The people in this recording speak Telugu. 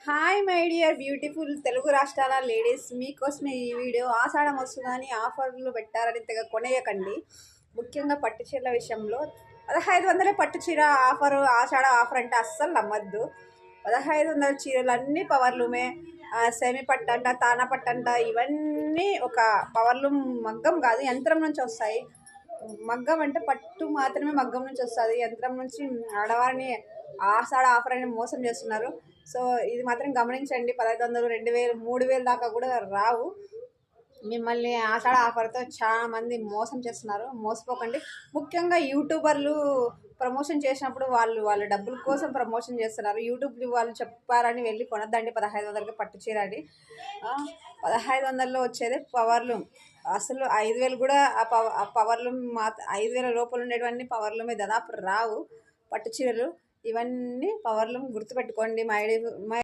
Hi my dear beautiful Telugu రాష్ట్రాల లేడీస్, మీకోసమే ఈ వీడియో. ఆషాఢం వస్తుందని ఆఫర్లు పెట్టారని తెగ కొనేయకండి. ముఖ్యంగా పట్టు చీరల విషయంలో 1500 పట్టు చీర ఆఫరు, ఆషాఢ ఆఫర్ అంటే అస్సలు నమ్మద్దు. 1500 చీరలు అన్నీ పవర్లూమే. సెమీ పట్టంట, తానా పట్టంట, ఇవన్నీ ఒక పవర్లూమ్ మగ్గం కాదు, యంత్రం నుంచి వస్తాయి. మగ్గం అంటే పట్టు మాత్రమే మగ్గం నుంచి వస్తుంది, యంత్రం నుంచి ఆడవారిని ఆషాఢ ఆఫర్ అని మోసం చేస్తున్నారు. సో ఇది మాత్రం గమనించండి. 1500, 2000, 3000 దాకా కూడా రావు. మిమ్మల్ని ఆషాఢ ఆఫర్తో చాలా మంది మోసం చేస్తున్నారు, మోసపోకండి. ముఖ్యంగా యూట్యూబర్లు ప్రమోషన్ చేసినప్పుడు వాళ్ళ డబ్బుల కోసం ప్రమోషన్ చేస్తున్నారు. యూట్యూబ్ వాళ్ళు చెప్పారని వెళ్ళి కొనద్దండి 1500కి పట్టు చీర అని. 1500లో వచ్చేది పవర్లూమ్. అసలు 5000 కూడా ఆ పవర్లూమ్ 5000 లోపల ఉండేటివన్నీ పవర్లూమే, దాదాపు రావు పట్టు చీరలు. ఇవన్నీ పవర్లూమ్ గుర్తుపెట్టుకోండి. మై